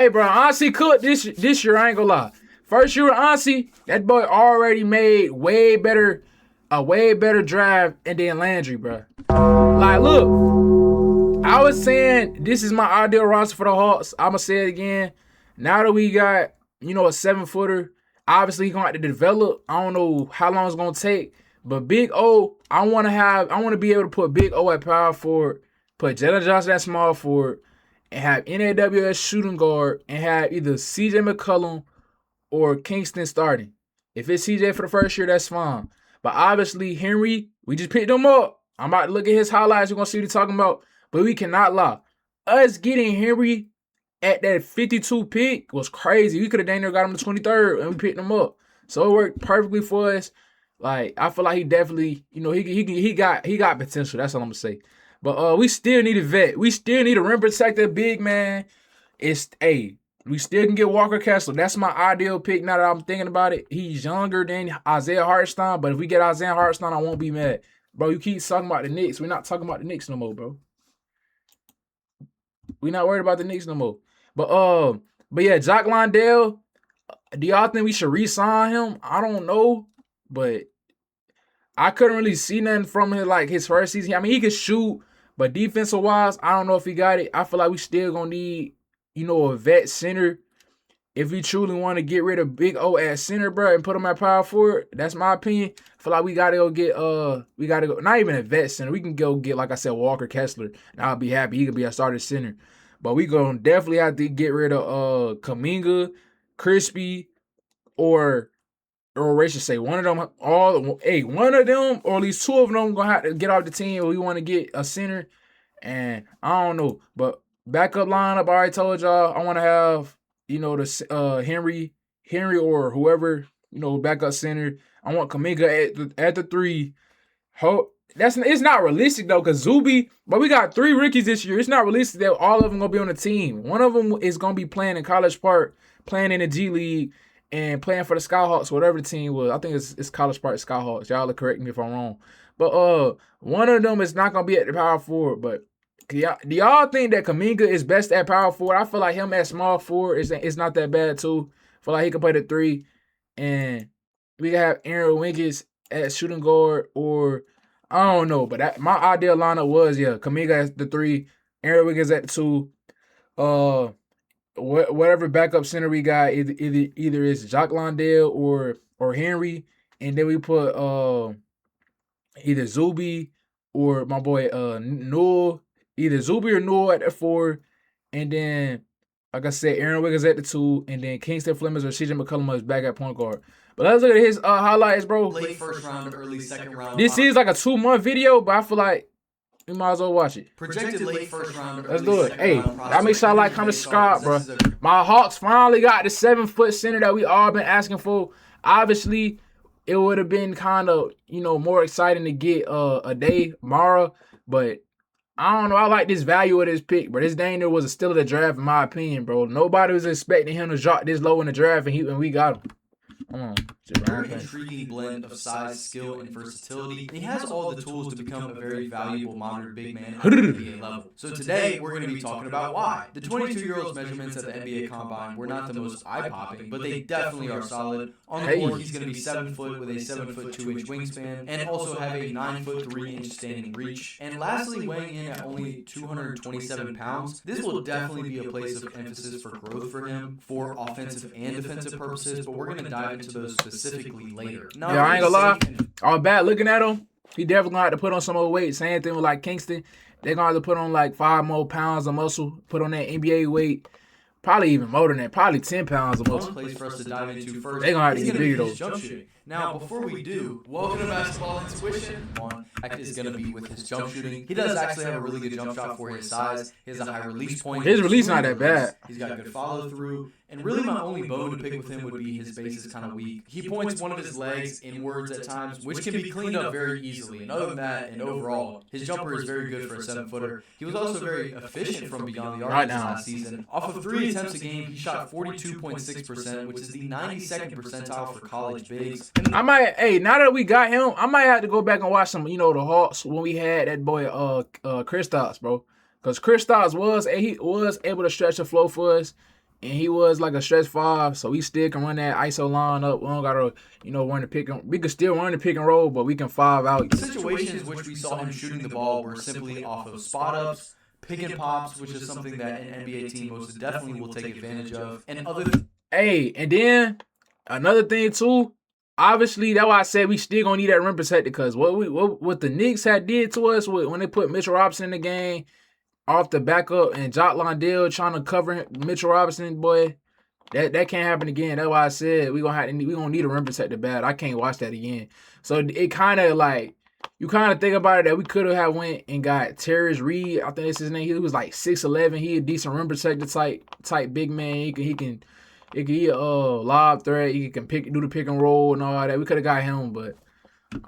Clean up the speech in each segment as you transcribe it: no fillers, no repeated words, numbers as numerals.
Hey, bro, honestly, Cook this year, I ain't gonna lie. First year, honestly, that boy already made a way better drive, and then Landry, bro. Like, look, I was saying this is my ideal roster for the Hawks. I'ma say it again. Now that we got, a 7-footer, obviously he gonna have to develop. I don't know how long it's gonna take. But Big O, I wanna be able to put Big O at power forward, put Jalen Johnson at small forward, and have NAWS shooting guard, and have either CJ McCollum or Kingston starting. If it's CJ for the first year, that's fine. But obviously, Henry, we just picked him up. I'm about to look at his highlights. We're going to see what he's talking about. But we cannot lie. Us getting Henry at that 52 pick was crazy. We could have dang near got him the 23rd, and we picked him up. So it worked perfectly for us. Like, I feel like he definitely, he got potential. That's all I'm going to say. But we still need a vet. We still need a rim protector, big man. We still can get Walker Kessler. That's my ideal pick now that I'm thinking about it. He's younger than Isaiah Hartenstein, but if we get Isaiah Hartenstein, I won't be mad. Bro, you keep talking about the Knicks. We're not talking about the Knicks no more, bro. We're not worried about the Knicks no more. But yeah, Jock Londale, do y'all think we should re-sign him? I don't know, but I couldn't really see nothing from him like his first season. I mean, he could shoot, but defensive-wise, I don't know if he got it. I feel like we still going to need, a vet center. If we truly want to get rid of Big O at center, bro, and put him at power forward, that's my opinion. I feel like we got to go get, not even a vet center. We can go get, like I said, Walker Kessler, and I'll be happy. He could be a starter center. But we going to definitely have to get rid of Kuminga, Crispy, or I should say one of them, one of them, or at least two of them, gonna have to get off the team. We want to get a center, and I don't know. But backup lineup, I already told y'all, I want to have the Henry or whoever backup center. I want Kuminga at the 3. It's not realistic though, cause Zuby. But we got 3 rookies this year. It's not realistic that all of them gonna be on the team. One of them is gonna be playing in College Park, playing in the G League, and playing for the Skyhawks, whatever the team was. I think it's College Park Skyhawks. Y'all will correct me if I'm wrong. But one of them is not gonna be at the power forward. But do y'all think that Kuminga is best at power forward? I feel like him at small forward is not that bad too. I feel like he can play the 3, and we can have Aaron Wiggins at shooting guard, or I don't know. But my ideal lineup was Kuminga at the 3, Aaron Wiggins at the 2. Whatever backup center we got, either it's Jock Londale or Henry, and then we put either Zuby or my boy Newell, either Zuby or Newell at the 4, and then like I said, Aaron Wiggins at the 2, and then Kingston Flemings or CJ McCollum is back at point guard. But let's look at his highlights, bro. Late first round, early second round. This is like a 2-month video, but I feel like we might as well watch it. Projected late first round. Let's do it. Hey, y'all make sure I like, comment, subscribe, bro. My Hawks finally got the 7-foot center that we all been asking for. Obviously, it would have been kind of, more exciting to get a day, Mara, but I don't know. I like this value of this pick, bro. This dang near was a steal of the draft, in my opinion, bro. Nobody was expecting him to drop this low in the draft, and we got him. Come on. Very intriguing blend of size, skill, and versatility. And he has all the tools to become a very valuable modern big man at the NBA level. So today, we're going to be talking about why. The 22-year-old's measurements at the NBA Combine were not the most eye-popping, but they definitely are solid. On the court, he's going to be 7 foot with a 7-foot 2-inch wingspan, and also have a 9-foot 3-inch standing reach. And lastly, weighing in at only 227 pounds, this will definitely be a place of emphasis for growth for him for offensive and defensive purposes, but we're going to dive into those specifically later. Now, I ain't gonna lie. I was bad looking at him. He definitely gonna have to put on some more weight. Same thing with like Kingston. They're gonna have to put on like 5 more pounds of muscle. Put on that NBA weight. Probably even more than that. Probably 10 pounds of muscle. One place for us to dive into first. They're gonna have to get bigger though. Jump shooting. Now, before we do, welcome to Basketball Intuition. One is going to be with his jump shooting. He does actually have a really good jump shot for his size. He has a high release point. His release not that bad. He's got good follow through. And really my only bone to pick with him would be his base is kind of weak. He points one of his legs inwards at times, which can be cleaned up very easily. And other than that, and overall, his jumper is very good for a 7-footer. He was also very efficient from beyond the arc last season. Off of 3 attempts a game, he shot 42.6%, which is the 92nd percentile for college bigs. Now that we got him, I might have to go back and watch some, the Hawks when we had that boy Kristaps, bro. Because Kristaps was able to stretch the flow for us. and he was like a stretch 5, so we still can run that ISO line up. We don't gotta, run the pick and we can still run the pick and roll, but we can 5 out. The situations which we saw him shooting the ball were simply off of spot ups, pick and pops, which is something that an NBA team most definitely will take advantage of, and other. Hey, and then another thing too. Obviously, that's why I said we still gonna need that rim protector because what the Knicks had did to us when they put Mitchell Robinson in the game off the backup and Jock Landale trying to cover Mitchell Robinson, boy, that can't happen again. That's why I said we gonna need a rim protector bad. I can't watch that again. So it kind of like you kind of think about it that we could have went and got Terrence Reed. I think that's his name. He was like 6'11". He a decent rim protector type big man. He a lob threat. He can do the pick and roll and all that. We could have got him, but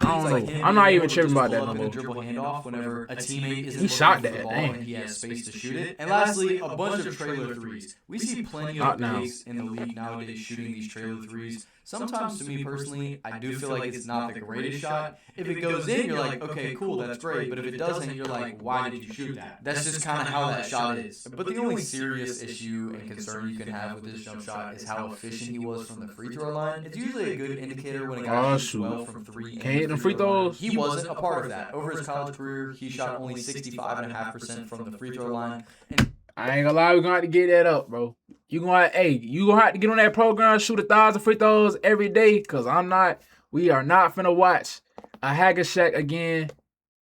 I don't know. I'm not even tripping about that no more. Dribble handoff whenever a teammate isn't he shot that. And he has space to shoot it. And lastly, a bunch of trailer threes. We see plenty of bigs in the league nowadays shooting these trailer threes. Sometimes, to me personally, I do feel like it's not the greatest shot. If it goes in, you're like, okay, cool, that's great. But if it doesn't, you're like, why did you shoot that? That's just kind of how that shot is. But the only serious issue and concern you can have with this jump shot is how efficient he was from the free throw line. It's usually a good indicator when a guy shoots well from 3 Can't hit them free throws. He wasn't a part of that. Over his college career, he shot only 65.5% from the free throw line. And I ain't gonna lie, we're gonna have to get that up, bro. You gonna have to get on that program, shoot 1,000 free throws every day, cause we are not finna watch a Hacker Shack again.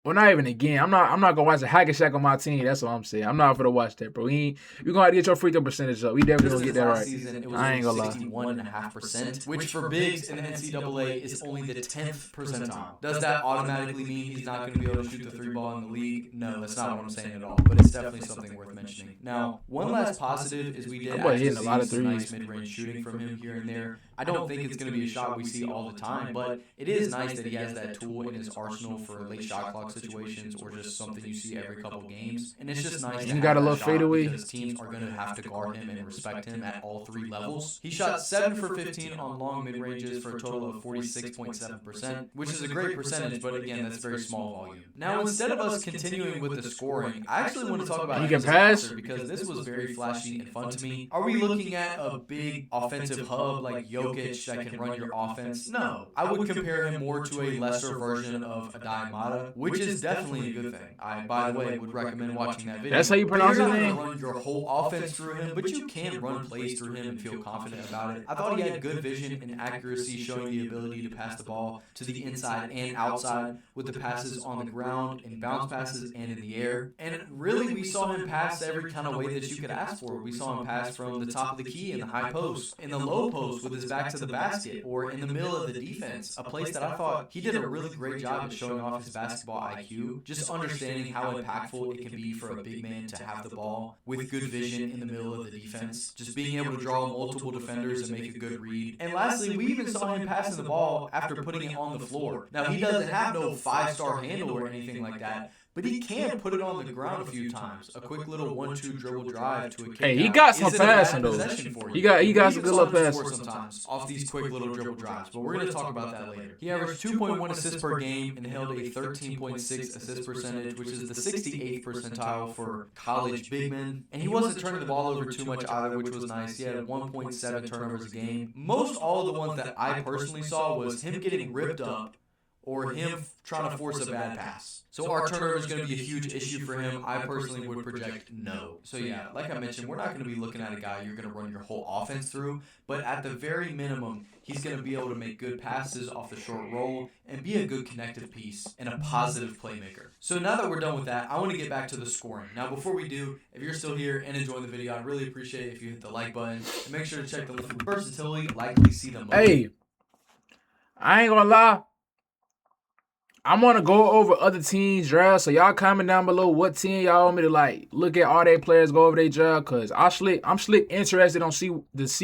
Well, not even again. I'm not gonna watch a Hacker Shack on my team. That's what I'm saying. I'm not gonna watch that, bro. You're gonna have to get your free throw percentage up. We definitely gonna get that right. Season, it was I ain't gonna lie. 61.5%, which for bigs in the NCAA is only the 10th percentile. Does that automatically mean he's not gonna be able to shoot the 3 ball in the league? No, that's not what I'm saying at all. But it's definitely something worth mentioning. Now, one last positive is we did actually see some nice mid-range shooting from him here and there. I don't think it's going to be a shot we see all the time, but it is nice that he has that tool in his arsenal for late shot clock situations or just something you see every couple games. And it's just nice to have got a little fadeaway because teams are going to have to guard him and respect him at all 3 levels. He shot 7 for 15 on long mid-ranges for a total of 46.7%, which is a great percentage, but again, that's very small volume. Now, instead of us continuing with the scoring, I actually want to talk about him pass because this was very flashy and fun to me. Are we looking at a big offensive hub like Jokic that can run your offense? No. I would compare him more to a lesser version of Adai Mata, which is definitely a good thing. I, by the way, would recommend watching that video. That's how you pronounce his name? You're not going to run your whole offense through him, but you can run plays through him and feel confident about it. I thought he had good vision and accuracy, showing the ability to pass the ball to the inside and outside with the passes on the ground, and bounce passes, and in the air. And really, we saw him pass every kind of way that you could ask for. We saw him pass from the top of the key in the high post, in the low post with his back to the basket, or in the middle of the defense, a place that I thought he did a really great job at showing off his basketball IQ, just understanding how impactful it can be for a big man to have the ball with good vision in the middle of the defense, just being able to draw multiple defenders and make a good read. And lastly, we even saw him passing the ball after putting it on the floor. Now, he doesn't have no 5-star handle or anything like that, but he can put it on the ground a few times. A quick little 1-2 dribble drive to a kick. Hey, he got some passing though. He got some good little passing sometimes off these quick little dribble drives. But we're going to talk about that later. He averaged 2.1 assists per game and held a 13.6 assist percentage, which is the 68th percentile for college big men. And he wasn't turning the ball over too much either, which was nice. He had 1.7 turnovers a game. Most all of the ones that I personally saw was him getting ripped up or him trying to force a bad pass. So our turnover is going to be a huge issue for him. I personally would project no. So yeah, like I mentioned, we're not going to be looking at a guy you're going to run your whole offense through, but at the very minimum, he's going to be able to make good passes off the short roll and be a good connective piece and a positive playmaker. So now that we're done with that, I want to get back to the scoring. Now, before we do, if you're still here and enjoying the video, I'd really appreciate it if you hit the like button and make sure to check the link for versatility, likely see them. Hey, I ain't gonna lie. I'm gonna go over other teams' drafts, so y'all comment down below what team y'all want me to like look at all their players, go over their draft, cause I'm slick interested on see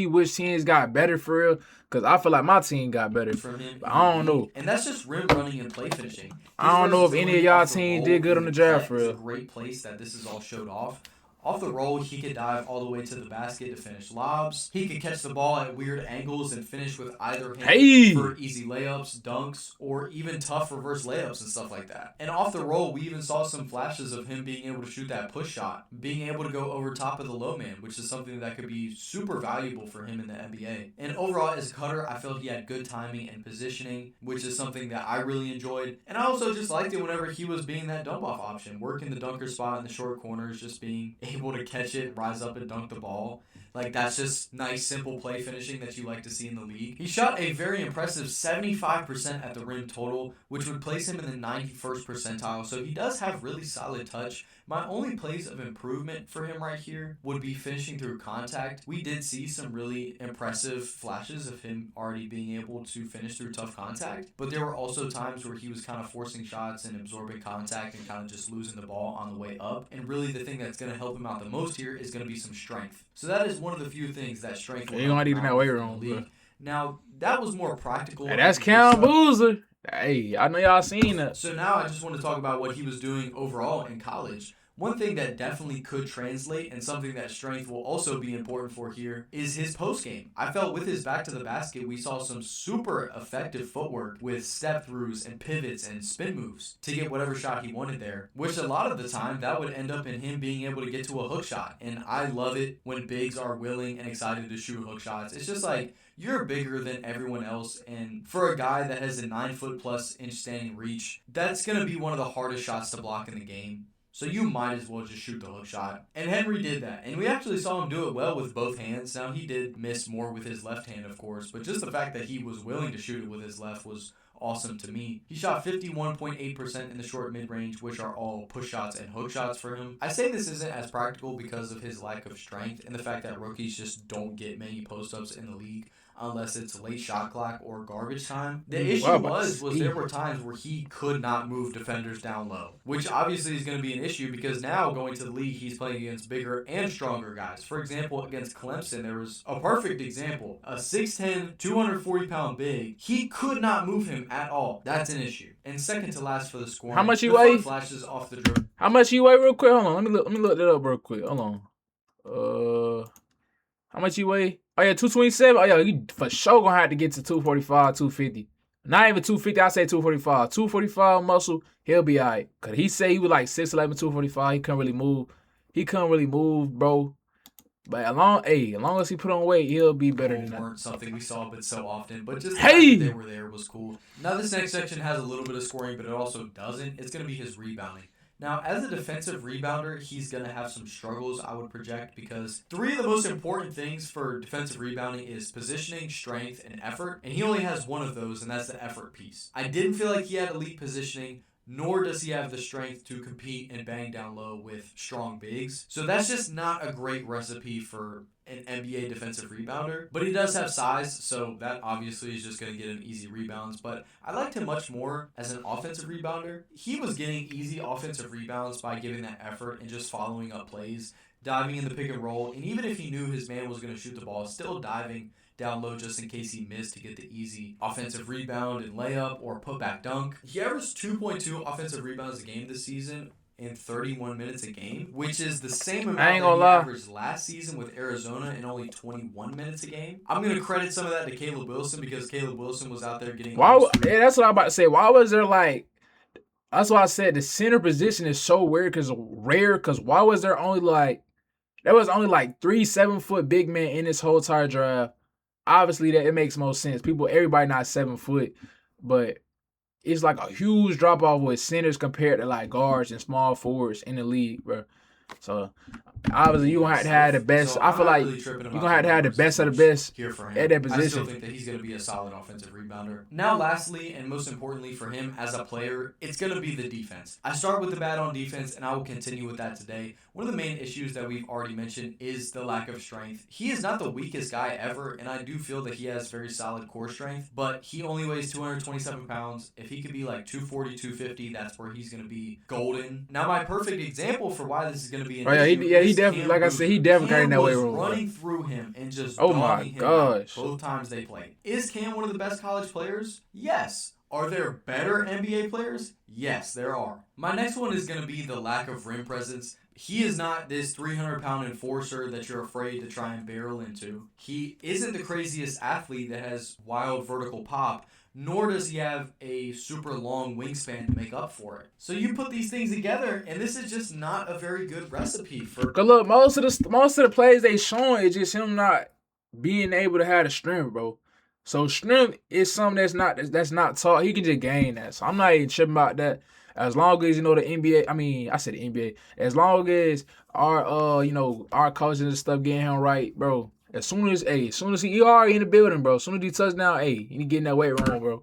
which teams got better for real, cause I feel like my team got better. But I don't know. And that's just rim running and play finishing. I don't know if any of y'all teams did good on the draft for real. It's a great place that this is all showed off. Off the roll, he could dive all the way to the basket to finish lobs. He could catch the ball at weird angles and finish with either hand for easy layups, dunks, or even tough reverse layups and stuff like that. And off the roll, we even saw some flashes of him being able to shoot that push shot, being able to go over top of the low man, which is something that could be super valuable for him in the NBA. And overall, as a cutter, I felt he had good timing and positioning, which is something that I really enjoyed. And I also just liked it whenever he was being that dump-off option, working the dunker spot in the short corners, just being able to catch it, rise up and dunk the ball. Like, that's just nice, simple play finishing that you like to see in the league. He shot a very impressive 75% at the rim total, which would place him in the 91st percentile, so he does have really solid touch. My only place of improvement for him right here would be finishing through contact. We did see some really impressive flashes of him already being able to finish through tough contact, but there were also times where he was kind of forcing shots and absorbing contact and kind of just losing the ball on the way up. And really the thing that's going to help him out the most here is going to be some strength. So that is one of the few things that strength will help him out in the league. Now, that was more practical. Hey, that's Cam Boozer. Hey, I know y'all seen that. So now I just want to talk about what he was doing overall in college. One thing that definitely could translate and something that strength will also be important for here is his post game. I felt with his back to the basket, we saw some super effective footwork with step throughs and pivots and spin moves to get whatever shot he wanted there, which a lot of the time that would end up in him being able to get to a hook shot. And I love it when bigs are willing and excited to shoot hook shots. It's just like, you're bigger than everyone else, and for a guy that has a 9-foot+ inch standing reach, that's going to be one of the hardest shots to block in the game. So you might as well just shoot the hook shot. And Henri did that. And we actually saw him do it well with both hands. Now, he did miss more with his left hand, of course, but just the fact that he was willing to shoot it with his left was awesome to me. He shot 51.8% in the short mid-range, which are all push shots and hook shots for him. I say this isn't as practical because of his lack of strength and the fact that rookies just don't get many post-ups in the league unless it's late shot clock or garbage time. The issue was there were times where he could not move defenders down low, which obviously is going to be an issue because now going to the league, he's playing against bigger and stronger guys. For example, against Clemson, there was a perfect example. A 6'10", 240-pound big, he could not move him at all. That's an issue. And second to last for the scoring. How much he weigh? Flashes off the dribble. How much he weigh real quick? Hold on. Let me look that up real quick. Hold on. How much he weigh? Oh, yeah, 227. Oh, yeah, he for sure going to have to get to 245, 250. Not even 250. I say 245. 245 muscle, he'll be all right. Because he say he was like 6'11", 245. He couldn't really move. He couldn't really move, bro. But as long as he put on weight, he'll be better than that. Weren't something we saw but so often. But just the fact that they were there was cool. Now, this next section has a little bit of scoring, but it also doesn't. It's going to be his rebounding. Now, as a defensive rebounder, he's going to have some struggles, I would project, because three of the most important things for defensive rebounding is positioning, strength, and effort, and he only has one of those, and that's the effort piece. I didn't feel like he had elite positioning, nor does he have the strength to compete and bang down low with strong bigs. So that's just not a great recipe for an NBA defensive rebounder. But he does have size, so that obviously is just going to get him easy rebounds. But I liked him much more as an offensive rebounder. He was getting easy offensive rebounds by giving that effort and just following up plays, diving in the pick and roll. And even if he knew his man was going to shoot the ball, still diving down low just in case he missed to get the easy offensive rebound and layup or putback dunk. He averaged 2.2 offensive rebounds a game this season in 31 minutes a game, which is the same amount that he averaged last season with Arizona in only 21 minutes a game. I'm going to credit some of that to Caleb Wilson because Caleb Wilson was out there getting... that's what I'm about to say. Why was there like... That's why I said the center position is so weird because why was there only like... There was only like 3 7-foot big men in this whole entire draft. Obviously, that it makes most sense. Everybody not 7 foot, but it's like a huge drop off with centers compared to like guards and small forwards in the league, bro. So obviously you gonna have to have the best. I feel like you're gonna have to have the best of the best here for him. At that position. I still think that he's gonna be a solid offensive rebounder. Now, lastly, and most importantly for him as a player, it's gonna be the defense. I start with the bad on defense, and I will continue with that today. One of the main issues that we've already mentioned is the lack of strength. He is not the weakest guy ever, and I do feel that he has very solid core strength, but he only weighs 227 pounds. If he could be like 240, 250, that's where he's going to be golden. Now, my perfect example for why this is going to be an issue he definitely, like I said, he definitely got in that way wrong. Running through him and just oh my gosh, both times they played. Is Cam one of the best college players? Yes. Are there better NBA players? Yes, there are. My next one is going to be the lack of rim presence. He is not this 300-pound enforcer that you're afraid to try and barrel into. He isn't the craziest athlete that has wild vertical pop, nor does he have a super long wingspan to make up for it. So you put these things together, and this is just not a very good recipe for. Cause look, most of the plays they showing is just him not being able to have the strength, bro. So strength is something that's not taught. He can just gain that. So I'm not even tripping about that. As long as the NBA, I said the NBA. As long as our our coaches and stuff getting him right, bro. As soon as he already in the building, bro. As soon as he touchdown, he getting that weight room, bro.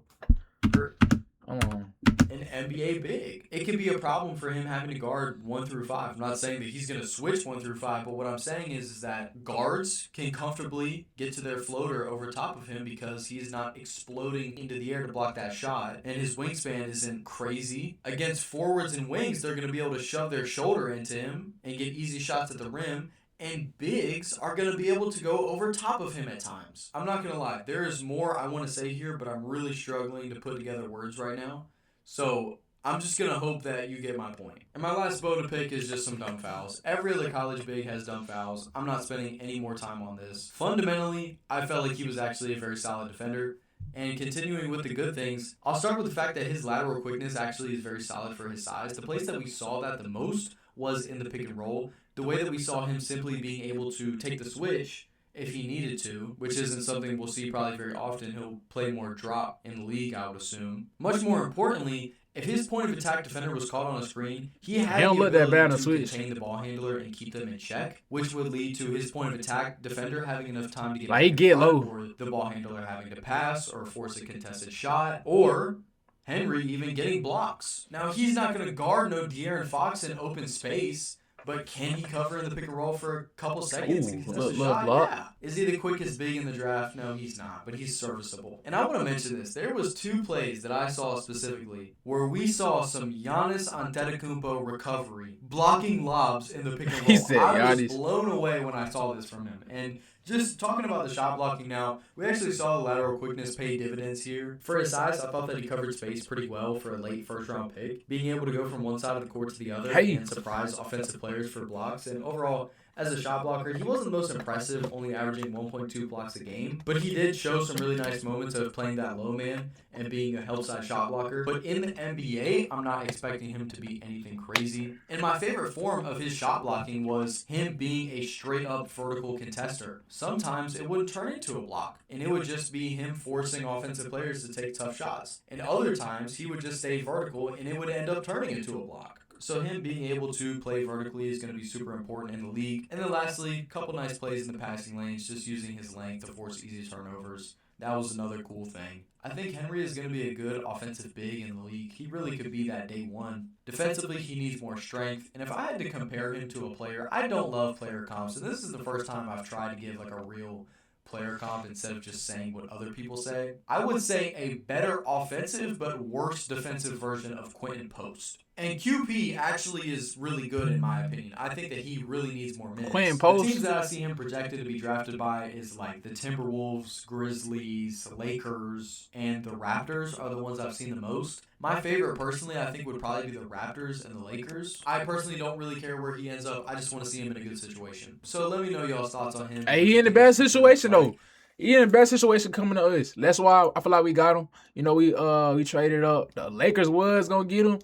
An NBA big. It could be a problem for him having to guard 1 through 5. I'm not saying that he's going to switch 1 through 5, but what I'm saying is that guards can comfortably get to their floater over top of him because he's not exploding into the air to block that shot, and his wingspan isn't crazy. Against forwards and wings, they're going to be able to shove their shoulder into him and get easy shots at the rim. And bigs are going to be able to go over top of him at times. I'm not going to lie. There is more I want to say here, but I'm really struggling to put together words right now. So I'm just going to hope that you get my point. And my last bone to pick is just some dumb fouls. Every other college big has dumb fouls. I'm not spending any more time on this. Fundamentally, I felt like he was actually a very solid defender. And continuing with the good things, I'll start with the fact that his lateral quickness actually is very solid for his size. The place that we saw that the most was in the pick and roll. The way that we saw him simply being able to take the switch if he needed to, which isn't something we'll see probably very often. He'll play more drop in the league, I would assume. Much more importantly, if his point of attack defender was caught on a screen, he had the ability to contain the ball handler and keep them in check, which would lead to his point of attack defender having enough time to get low, or the ball handler having to pass or force a contested shot, or Henry even getting blocks. Now, he's not going to guard no De'Aaron Fox in open space, but can he cover in the pick and roll for a couple seconds and contest a shot? Yeah. Is he the quickest big in the draft? No, he's not, but he's serviceable. And I want to mention this. There was 2 plays that I saw specifically where we saw some Giannis Antetokounmpo recovery, blocking lobs in the pick and roll. I was blown away when I saw this from him. And just talking about the shot blocking now, we actually saw the lateral quickness pay dividends here. For his size, I thought that he covered space pretty well for a late first-round pick. Being able to go from one side of the court to the other and surprise offensive players for blocks. And overall, as a shot blocker, he wasn't the most impressive, only averaging 1.2 blocks a game. But he did show some really nice moments of playing that low man and being a help side shot blocker. But in the NBA, I'm not expecting him to be anything crazy. And my favorite form of his shot blocking was him being a straight-up vertical contester. Sometimes it wouldn't turn into a block, and it would just be him forcing offensive players to take tough shots. And other times, he would just stay vertical, and it would end up turning into a block. So him being able to play vertically is going to be super important in the league. And then lastly, a couple nice plays in the passing lanes, just using his length to force easy turnovers. That was another cool thing. I think Henry is going to be a good offensive big in the league. He really could be that day one. Defensively, he needs more strength. And if I had to compare him to a player, I don't love player comps. And this is the first time I've tried to give like a real player comp instead of just saying what other people say. I would say a better offensive but worse defensive version of Quentin Post. And QP actually is really good in my opinion. I think that he really needs more minutes. Quentin Post. The teams that I see him projected to be drafted by is like the Timberwolves, Grizzlies, Lakers, and the Raptors are the ones I've seen the most. My favorite personally I think would probably be the Raptors and the Lakers. I personally don't really care where he ends up. I just want to see him in a good situation. So let me know y'all's thoughts on him. Hey, he in the best situation though. He in the best situation coming to us. That's why I feel like we got him. You know, we traded up. The Lakers was gonna get him.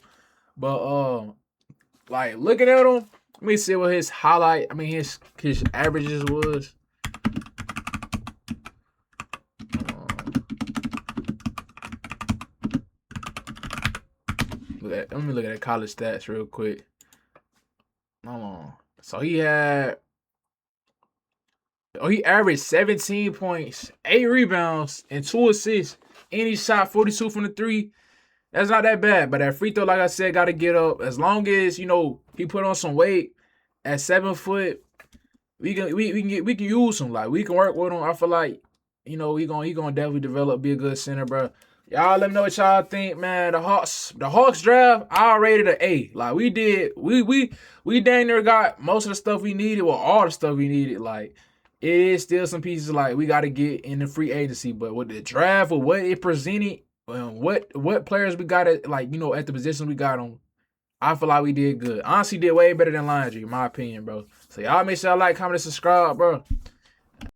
But like looking at him, let me see what his his averages was. Let me look at the college stats real quick. Hold on. So he averaged 17 points, 8 rebounds, and 2 assists. And he shot 42 from the 3. That's not that bad, but that free throw, like I said, got to get up. As long as he put on some weight at 7 foot, we can use him. Like we can work with him. I feel like he gonna definitely develop, be a good center, bro. Y'all let me know what y'all think, man. The Hawks draft, I rated an A. Like we dang near got most of the stuff we needed, well, all the stuff we needed. Like it is still some pieces like we got to get in the free agency, but with the draft, with what it presented. what players we got at like at the position we got on. I feel like we did good. Honestly, did way better than Landry, in my opinion, bro. So y'all make sure y'all like, comment, and subscribe, bro.